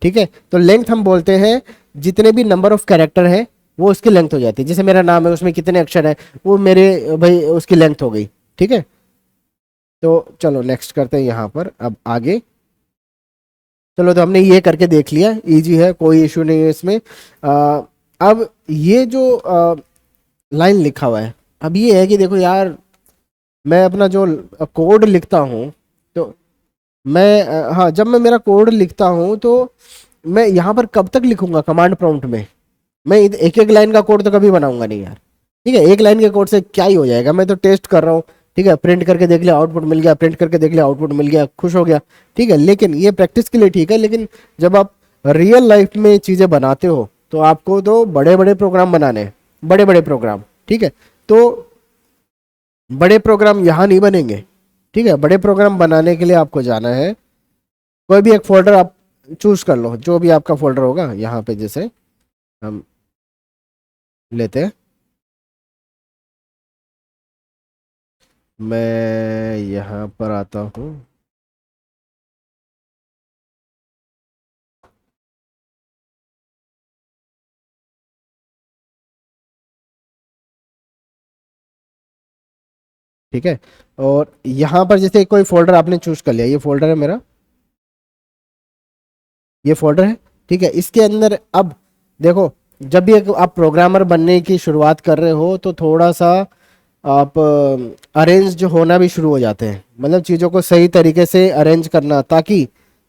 ठीक है, तो लेंथ हम बोलते हैं जितने भी नंबर ऑफ कैरेक्टर है वो उसकी लेंथ हो जाती है। जैसे मेरा नाम है उसमें कितने अक्षर है, वो मेरे भाई उसकी लेंथ हो गई। ठीक है, तो चलो नेक्स्ट करते हैं यहाँ पर अब आगे। चलो, तो हमने ये करके देख लिया, इजी है, कोई इशू नहीं है इसमें। अब ये जो लाइन लिखा हुआ है, अब ये है कि देखो यार, मैं अपना जो कोड लिखता हूँ, तो मैं हाँ, जब मैं मेरा कोड लिखता हूँ तो मैं यहाँ पर कब तक लिखूंगा कमांड प्रॉम्प्ट में, मैं एक एक लाइन का कोड तो कभी बनाऊंगा नहीं यार। ठीक है, एक लाइन के कोड से क्या ही हो जाएगा, मैं तो टेस्ट कर रहा हूँ। ठीक है, प्रिंट करके देख लिया आउटपुट मिल गया, प्रिंट करके देख लिया आउटपुट मिल गया, खुश हो गया। ठीक है, लेकिन ये प्रैक्टिस के लिए ठीक है, लेकिन जब आप रियल लाइफ में चीज़ें बनाते हो तो आपको तो बड़े बड़े प्रोग्राम बनाने हैं, बड़े बड़े प्रोग्राम। ठीक है, तो बड़े प्रोग्राम यहाँ नहीं बनेंगे। ठीक है, बड़े प्रोग्राम बनाने के लिए आपको जाना है, कोई भी एक फोल्डर आप चूज कर लो, जो भी आपका फोल्डर होगा। यहाँ पे जैसे हम लेते हैं, मैं यहाँ पर आता हूँ, ठीक है, और यहाँ पर जैसे कोई फोल्डर आपने चूज कर लिया, ये फोल्डर है मेरा, ये फोल्डर है। ठीक है, इसके अंदर अब देखो, जब भी आप प्रोग्रामर बनने की शुरुआत कर रहे हो तो थोड़ा सा आप अरेंज जो होना भी शुरू हो जाते हैं, मतलब चीज़ों को सही तरीके से अरेंज करना, ताकि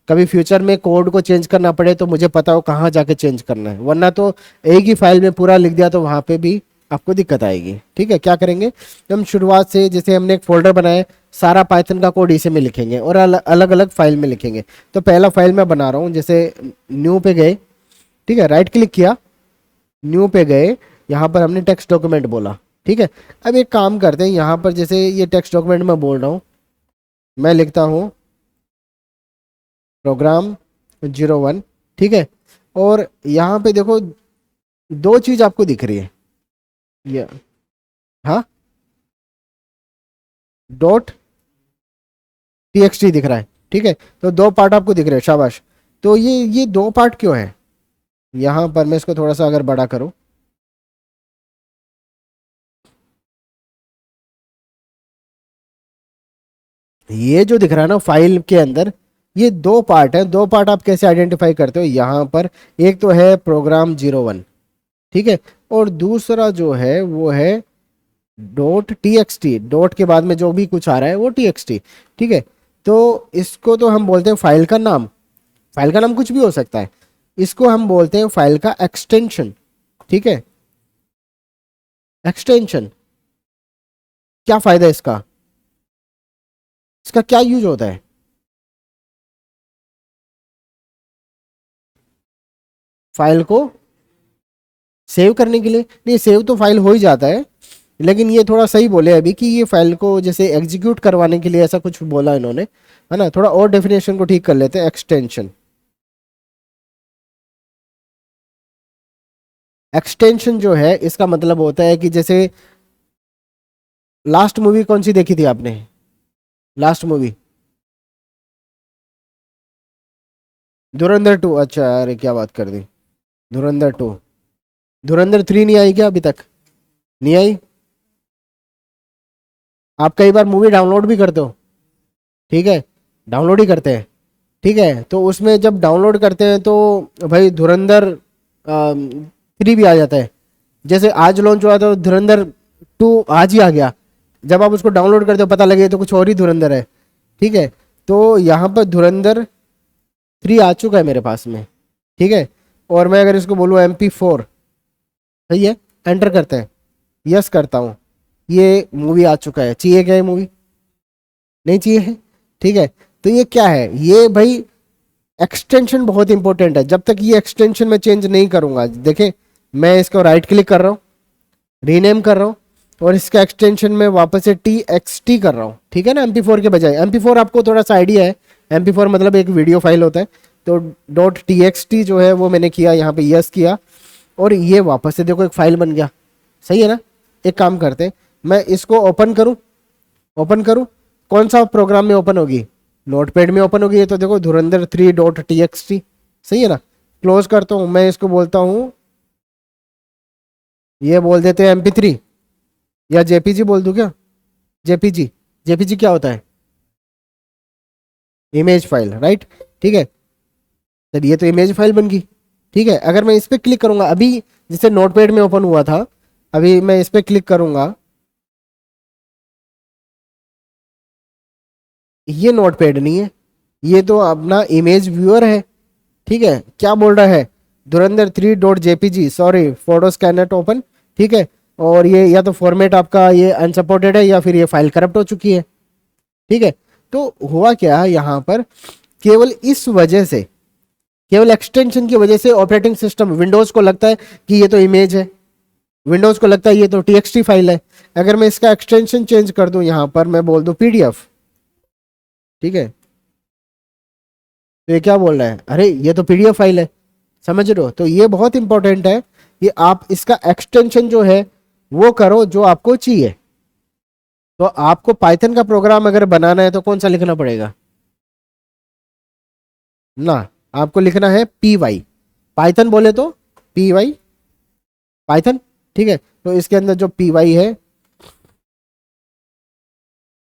कभी फ्यूचर में कोड को चेंज करना पड़े तो मुझे पता हो कहाँ जाके चेंज करना है। वरना तो एक ही फाइल में पूरा लिख दिया तो वहाँ पे भी आपको दिक्कत आएगी। ठीक है, क्या करेंगे, हम शुरुआत से जैसे हमने एक फोल्डर बनाया, सारा पाइथन का कोड इसी में लिखेंगे और अलग अलग फाइल में लिखेंगे। तो पहला फाइल मैं बना रहा हूँ, जैसे न्यू पे गए, ठीक है, राइट क्लिक किया, न्यू पे गए, यहाँ पर हमने टेक्स्ट डॉक्यूमेंट बोला। ठीक है, अब एक काम करते हैं, यहाँ पर जैसे ये टेक्स्ट डॉक्यूमेंट मैं बोल रहा हूँ, मैं लिखता हूँ प्रोग्राम 01। ठीक है, और यहाँ पे देखो दो चीज आपको दिख रही है, ये हाँ, डॉट टीएक्सटी दिख रहा है। ठीक है, तो 2 पार्ट आपको दिख रहे हैं, शाबाश। तो ये 2 पार्ट क्यों है, यहाँ पर मैं इसको थोड़ा सा अगर बड़ा करूँ, ये जो दिख रहा है ना फाइल के अंदर, ये 2 पार्ट है। 2 पार्ट आप कैसे आइडेंटिफाई करते हो, यहाँ पर एक तो है प्रोग्राम 01। ठीक है, और दूसरा जो है वो है dot T x T, dot के बाद में जो भी कुछ आ रहा है वो टी एक्स टी। ठीक है, तो इसको तो हम बोलते हैं फाइल का नाम। फाइल का नाम कुछ भी हो सकता है, इसको हम बोलते हैं फाइल का एक्सटेंशन। ठीक है, एक्सटेंशन, क्या फायदा है इसका, इसका क्या यूज होता है? फाइल को सेव करने के लिए। नहीं, सेव तो फाइल हो ही जाता है, लेकिन ये थोड़ा सही बोले अभी कि ये फाइल को जैसे एग्जीक्यूट करवाने के लिए, ऐसा कुछ बोला इन्होंने, है ना। थोड़ा और डेफिनेशन को ठीक कर लेते हैं, एक्सटेंशन। एक्सटेंशन जो है इसका मतलब होता है कि जैसे लास्ट मूवी कौन सी देखी थी आपने? Last movie Dhurandhar to. अच्छा, अरे क्या बात कर दी, धुरंधर टू। धुरंधर थ्री नहीं आई क्या अभी तक? नहीं आई? आप कई बार मूवी डाउनलोड भी करते हो, ठीक है, डाउनलोड ही करते हैं। ठीक है, तो उसमें जब डाउनलोड करते हैं तो भाई धुरंधर थ्री भी आ जाता है। जैसे आज लॉन्च हुआ तो धुरंधर टू आज ही आ गया, जब आप उसको डाउनलोड करते हो पता लगे तो कुछ और ही धुरंधर है। ठीक है, तो यहाँ पर धुरंधर थ्री आ चुका है मेरे पास में। ठीक है, और मैं अगर इसको बोलूँ MP4, सही है, एंटर करते हैं, यस करता हूँ, ये मूवी आ चुका है। चाहिए क्या ये मूवी? नहीं चाहिए है। ठीक है, तो ये क्या है, ये भाई एक्सटेंशन बहुत इंपॉर्टेंट है। जब तक ये एक्सटेंशन में चेंज नहीं करूंगा, देखें मैं इसको राइट क्लिक कर रहा हूँ, रीनेम कर रहा हूँ, और इसका एक्सटेंशन में वापस से TXT कर रहा हूँ। ठीक है ना, MP4 के बजाय। MP4 आपको थोड़ा सा आइडिया है, MP4 मतलब एक वीडियो फाइल होता है। तो .txt जो है वो मैंने किया, यहाँ पे यस किया, और ये वापस से देखो एक फाइल बन गया। सही है ना। एक काम करते हैं, मैं इसको ओपन करूँ, ओपन करूँ, कौन सा प्रोग्राम में ओपन होगी? नोटपैड में ओपन होगी। ये तो देखो धुरंधर 3.txt, सही है ना। क्लोज करता हूँ, मैं इसको बोलता हूँ, ये बोल देते हैं MP3, या JPG बोल दूं क्या? JPG, JPG क्या होता है? Image file, right. ठीक है, तो ये तो इमेज फाइल बन गई। ठीक है, अगर मैं इस पर क्लिक करूंगा अभी, जिससे नोटपैड में ओपन हुआ था, अभी मैं इस पर क्लिक करूंगा, ये नोटपैड नहीं है, ये तो अपना इमेज व्यूअर है। ठीक है, क्या बोल रहा है? धुरंधर 3.jpg, sorry photos can not open. ठीक है, और ये या तो फॉर्मेट आपका ये अनसपोर्टेड है, या फिर ये फाइल करप्ट हो चुकी है। ठीक है, तो हुआ क्या यहाँ पर, केवल इस वजह से, केवल एक्सटेंशन की वजह से ऑपरेटिंग सिस्टम विंडोज को लगता है कि ये तो इमेज है, विंडोज को लगता है ये तो TXT फाइल है। अगर मैं इसका एक्सटेंशन चेंज कर दूं, यहाँ पर मैं बोल दूं PDF, ठीक है, तो ये क्या बोल रहा है, अरे ये तो PDF फाइल है। समझ रहे हो? तो ये बहुत इंपॉर्टेंट है कि आप इसका एक्सटेंशन जो है वो करो जो आपको चाहिए। तो आपको पाइथन का प्रोग्राम अगर बनाना है तो कौन सा लिखना पड़ेगा ना? आपको लिखना है PY, पाइथन बोले तो PY, पाइथन। ठीक है, तो इसके अंदर जो PY है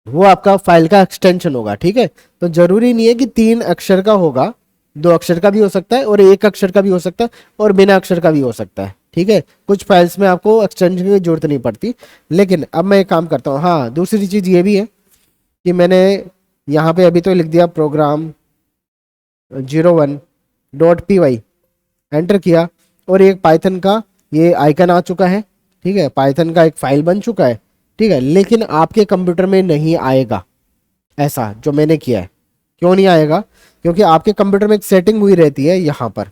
वो आपका फाइल का एक्सटेंशन होगा। ठीक है, तो जरूरी नहीं है कि 3 अक्षर का होगा, 2 अक्षर का भी हो सकता है, और 1 अक्षर का भी हो सकता है, और बिना अक्षर का भी हो सकता है। ठीक है, कुछ फाइल्स में आपको एक्सटेंशन की जरूरत नहीं पड़ती। लेकिन अब मैं एक काम करता हूँ, हाँ दूसरी चीज़ ये भी है कि मैंने यहाँ पे अभी तो लिख दिया प्रोग्राम 01.py, एंटर किया, और एक पाइथन का ये आइकन आ चुका है। ठीक है, पाइथन का एक फाइल बन चुका है। ठीक है, लेकिन आपके कंप्यूटर में नहीं आएगा ऐसा जो मैंने किया है। क्यों नहीं आएगा? क्योंकि आपके कंप्यूटर में एक सेटिंग हुई रहती है यहाँ पर।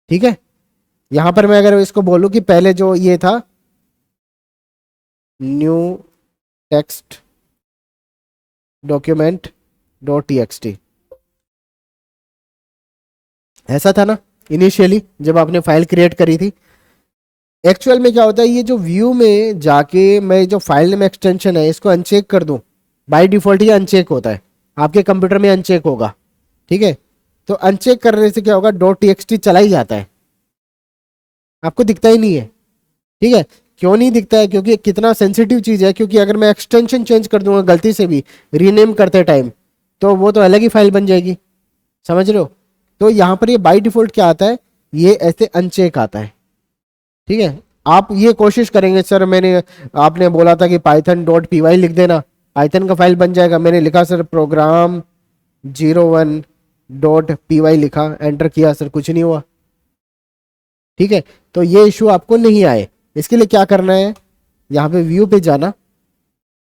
ठीक है, यहाँ पर मैं अगर इसको बोलूँ कि पहले जो ये था न्यू टेक्स्ट डॉक्यूमेंट .txt, ऐसा था ना इनिशियली जब आपने फाइल क्रिएट करी थी। एक्चुअल में क्या होता है, ये जो व्यू में जाके मैं जो फाइल में एक्सटेंशन है इसको अनचेक कर दूं, बाय डिफॉल्ट ये अनचेक होता है, आपके कंप्यूटर में अनचेक होगा। ठीक है, तो अनचेक करने से क्या होगा, .txt चला ही जाता है, आपको दिखता ही नहीं है। ठीक है, क्यों नहीं दिखता है? क्योंकि कितना सेंसिटिव चीज है, क्योंकि अगर मैं एक्सटेंशन चेंज कर दूंगा गलती से भी रीनेम करते टाइम, तो वो तो अलग ही फाइल बन जाएगी। समझ रहे हो? तो यहाँ पर ये बाय डिफॉल्ट क्या आता है, ये ऐसे अनचेक आता है। ठीक है, आप ये कोशिश करेंगे सर, आपने बोला था कि python.py लिख देना, पाइथन का फाइल बन जाएगा। मैंने लिखा सर प्रोग्राम 01.py लिखा, एंटर किया सर, कुछ नहीं हुआ। ठीक है, तो ये इशू आपको नहीं आए, इसके लिए क्या करना है, यहाँ पे व्यू पे जाना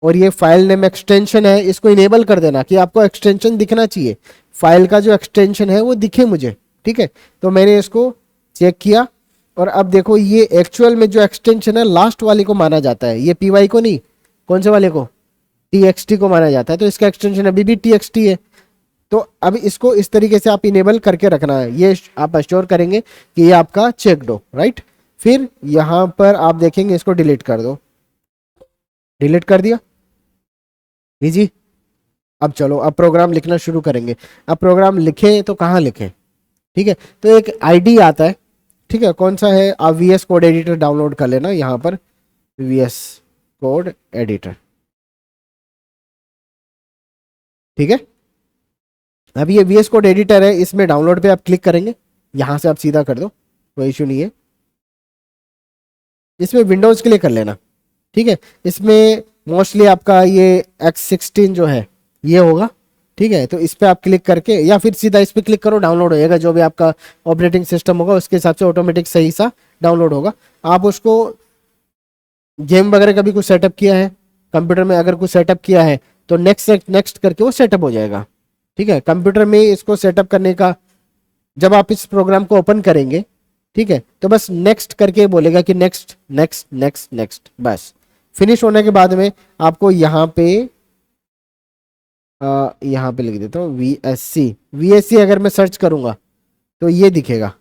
और ये फाइल नेम एक्सटेंशन है इसको इनेबल कर देना कि आपको एक्सटेंशन दिखना चाहिए, फाइल का जो एक्सटेंशन है वो दिखे मुझे। ठीक है, तो मैंने इसको चेक किया और अब देखो ये एक्चुअल में जो एक्सटेंशन है लास्ट वाले को माना जाता है, ये py को नहीं, कौन से वाले को, txt को माना जाता है, तो इसका एक्सटेंशन अभी भी txt है। तो अब इसको इस तरीके से आप इनेबल करके रखना है, ये आप अश्योर करेंगे कि ये आपका चेक्ड हो, राइट। फिर यहां पर आप देखेंगे इसको डिलीट कर दो, डिलीट कर दिया जी। अब चलो, अब प्रोग्राम लिखना शुरू करेंगे। अब प्रोग्राम लिखे तो कहाँ लिखे, ठीक है, तो एक आईडी आता है, ठीक है, कौन सा है, आप VS कोड एडिटर डाउनलोड कर लेना, यहां पर VS कोड एडिटर। ठीक है, अब ये VS कोड एडिटर है, इसमें डाउनलोड पे आप क्लिक करेंगे, यहां से आप सीधा कर दो, कोई इशू नहीं है। इसमें विंडोज के लिए कर लेना, ठीक है, इसमें मोस्टली आपका ये X16 जो है ये होगा। ठीक है, तो इस पर आप क्लिक करके या फिर सीधा इस पर क्लिक करो, डाउनलोड हो जाएगा, जो भी आपका ऑपरेटिंग सिस्टम होगा उसके हिसाब से ऑटोमेटिक सही सा डाउनलोड होगा। आप उसको गेम वगैरह का भी कुछ सेटअप किया है कंप्यूटर में, अगर कुछ सेटअप किया है तो नेक्स्ट नेक्स्ट करके वो सेटअप हो जाएगा। ठीक है, कंप्यूटर में इसको सेटअप करने का, जब आप इस प्रोग्राम को ओपन करेंगे, ठीक है, तो बस नेक्स्ट करके बोलेगा कि नेक्स्ट नेक्स्ट नेक्स्ट नेक्स्ट, बस फिनिश होने के बाद में आपको यहाँ पे लिख देता हूँ VSC अगर मैं सर्च करूंगा तो ये दिखेगा,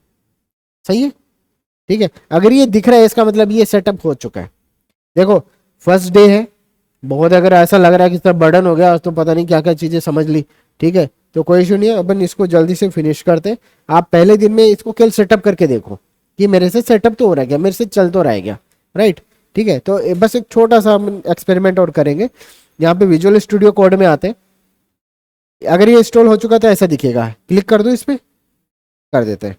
सही है। ठीक है, अगर ये दिख रहा है इसका मतलब ये सेटअप हो चुका है। देखो फर्स्ट डे है, बहुत अगर ऐसा लग रहा है कि सब बर्डन हो गया तो पता नहीं क्या क्या चीजें समझ ली, ठीक है, तो कोई इशू नहीं है, अपन इसको जल्दी से फिनिश करते हैं। आप पहले दिन में इसको केवल सेटअप करके देखो कि मेरे से सेटअप तो हो रहा है क्या, मेरे से चल तो रहा है क्या, राइट। ठीक है, तो बस एक छोटा सा हम एक्सपेरिमेंट और करेंगे। यहाँ पे विजुअल स्टूडियो कोड में आते हैं, अगर ये इंस्टॉल हो चुका तो ऐसा दिखेगा, क्लिक कर दो इस पे, कर देते हैं।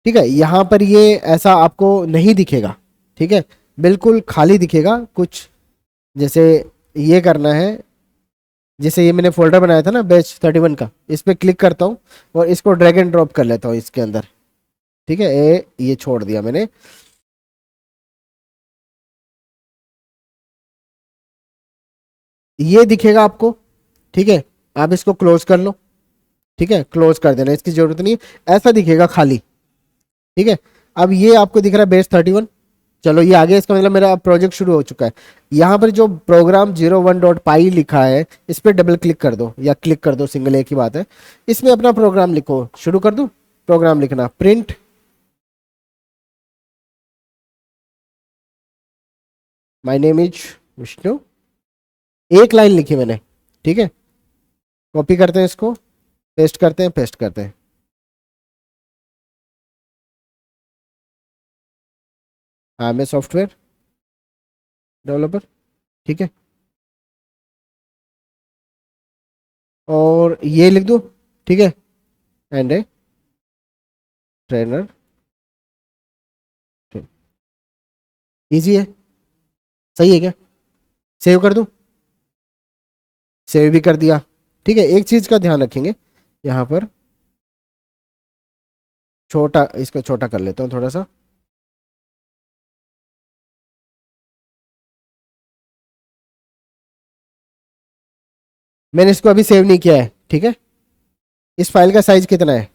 ठीक है, यहां पर ये ऐसा आपको नहीं दिखेगा, ठीक है, बिल्कुल खाली दिखेगा कुछ। जैसे ये करना है, जैसे ये मैंने फोल्डर बनाया था ना बैच 31 का, इस पे क्लिक करता हूँ और इसको ड्रैग एंड ड्रॉप कर लेता हूँ इसके अंदर। ठीक है, ये छोड़ दिया मैंने, ये दिखेगा आपको। ठीक है, आप इसको क्लोज कर लो, ठीक है, क्लोज कर देना, इसकी जरूरत नहीं है, ऐसा दिखेगा खाली। ठीक है, अब ये आपको दिख रहा है बेस 31, चलो ये आगे, इसका मतलब मेरा प्रोजेक्ट शुरू हो चुका है। यहाँ पर जो प्रोग्राम 01.py लिखा है इस पर डबल क्लिक कर दो या क्लिक कर दो, सिंगल एक ही बात है। इसमें अपना प्रोग्राम लिखो, शुरू कर दो प्रोग्राम लिखना, print my name is Vishnu, एक लाइन लिखी मैंने। ठीक है, कॉपी करते हैं इसको, पेस्ट करते हैं, पेस्ट करते हैं, हाँ मैं सॉफ्टवेयर डेवलपर। ठीक है, और ये लिख दो, ठीक है, एंड ए ट्रेनर, इजी है, सही है क्या, सेव कर दूं, सेव भी कर दिया। ठीक है, एक चीज का ध्यान रखेंगे, यहाँ पर छोटा, इसको छोटा कर लेता हूँ थोड़ा सा, मैंने इसको अभी सेव नहीं किया है। ठीक है, इस फाइल का साइज कितना है,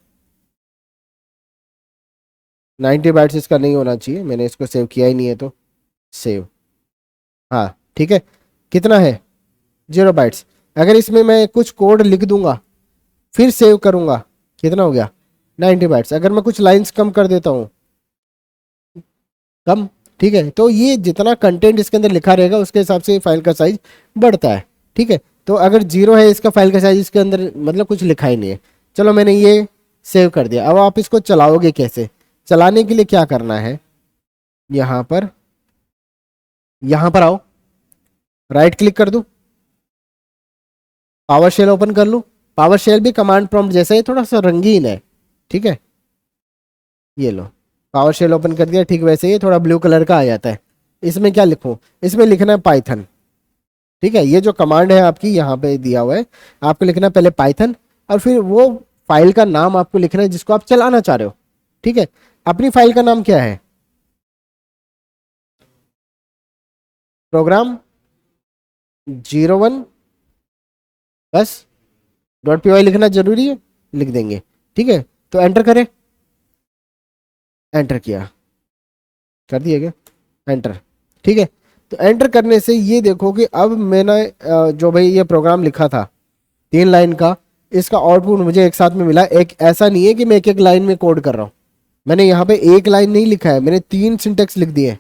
90 बाइट्स, इसका नहीं होना चाहिए, मैंने इसको सेव किया ही नहीं है तो सेव, हाँ ठीक है, कितना है 0 बाइट्स। अगर इसमें मैं कुछ कोड लिख दूंगा फिर सेव करूंगा, कितना हो गया 90 बाइट्स। अगर मैं कुछ लाइंस कम कर देता हूँ, कम, ठीक है, तो ये जितना कंटेंट इसके अंदर लिखा रहेगा उसके हिसाब से फाइल का साइज बढ़ता है। ठीक है, तो अगर 0 है इसका फाइल का साइज, इसके अंदर मतलब कुछ लिखा ही नहीं है। चलो मैंने ये सेव कर दिया, अब आप इसको चलाओगे कैसे, चलाने के लिए क्या करना है, यहाँ पर आओ, राइट क्लिक कर दूं, पावर शेल ओपन कर लूं। पावर शेल भी कमांड प्रॉम्प्ट जैसा ही थोड़ा सा रंगीन है, ठीक है। ये लो, पावर शेल ओपन कर दिया, ठीक वैसे ही थोड़ा ब्लू कलर का आ जाता है। इसमें क्या लिखूं, इसमें लिखना है पाइथन, ठीक है। ये जो कमांड है आपकी यहाँ पे दिया हुआ है, आपको लिखना है पहले पाइथन, और फिर वो फाइल का नाम आपको लिखना है जिसको आप चलाना चाह रहे हो, ठीक है। अपनी फाइल का नाम क्या है, प्रोग्राम 01, बस डॉट पी वाई लिखना जरूरी है, लिख देंगे, ठीक है। तो एंटर करें, एंटर किया, कर दिए क्या, एंटर, ठीक है। तो एंटर करने से ये देखो कि अब मैंने जो भाई ये प्रोग्राम लिखा था 3 लाइन का, इसका आउटपुट मुझे एक साथ में मिला। एक ऐसा नहीं है कि मैं एक एक लाइन में कोड कर रहा हूँ, मैंने यहाँ पे एक लाइन नहीं लिखा है, मैंने 3 सिंटेक्स लिख दिए,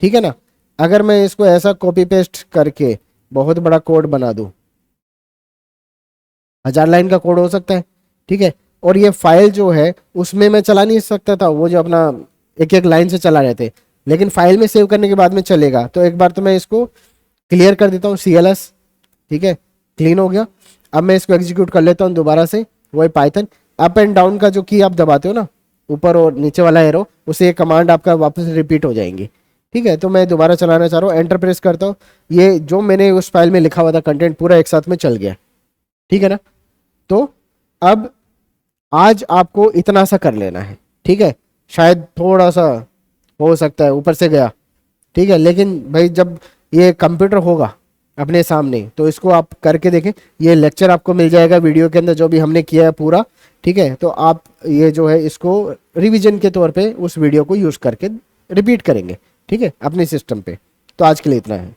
ठीक है ना। अगर मैं इसको ऐसा कॉपी पेस्ट करके बहुत बड़ा कोड बना दूं, 1000 लाइन का कोड हो सकता है, ठीक है। और ये फाइल जो है उसमें मैं चला नहीं सकता था, वो जो अपना एक एक लाइन से चला रहे थे, लेकिन फाइल में सेव करने के बाद में चलेगा। तो एक बार तो मैं इसको क्लियर कर देता हूँ, CLS, ठीक है, क्लीन हो गया। अब मैं इसको एग्जीक्यूट कर लेता हूँ दोबारा से, वही पाइथन। अप एंड डाउन का जो की आप दबाते हो ना, ऊपर और नीचे वाला एरो, उसे ये कमांड आपका वापस रिपीट हो जाएंगी, ठीक है। तो मैं दोबारा चलाना चाह रहा हूँ, एंटर प्रेस करता हूँ, ये जो मैंने उस फाइल में लिखा हुआ था कंटेंट पूरा एक साथ में चल गया, ठीक है ना। तो अब आज आपको इतना सा कर लेना है, ठीक है। शायद थोड़ा सा हो सकता है ऊपर से गया, ठीक है, लेकिन भाई जब ये कंप्यूटर होगा अपने सामने तो इसको आप करके देखें। ये लेक्चर आपको मिल जाएगा वीडियो के अंदर जो भी हमने किया है पूरा, ठीक है। तो आप ये जो है इसको रिवीजन के तौर पे उस वीडियो को यूज़ करके रिपीट करेंगे, ठीक है, अपने सिस्टम पे। तो आज के लिए इतना है।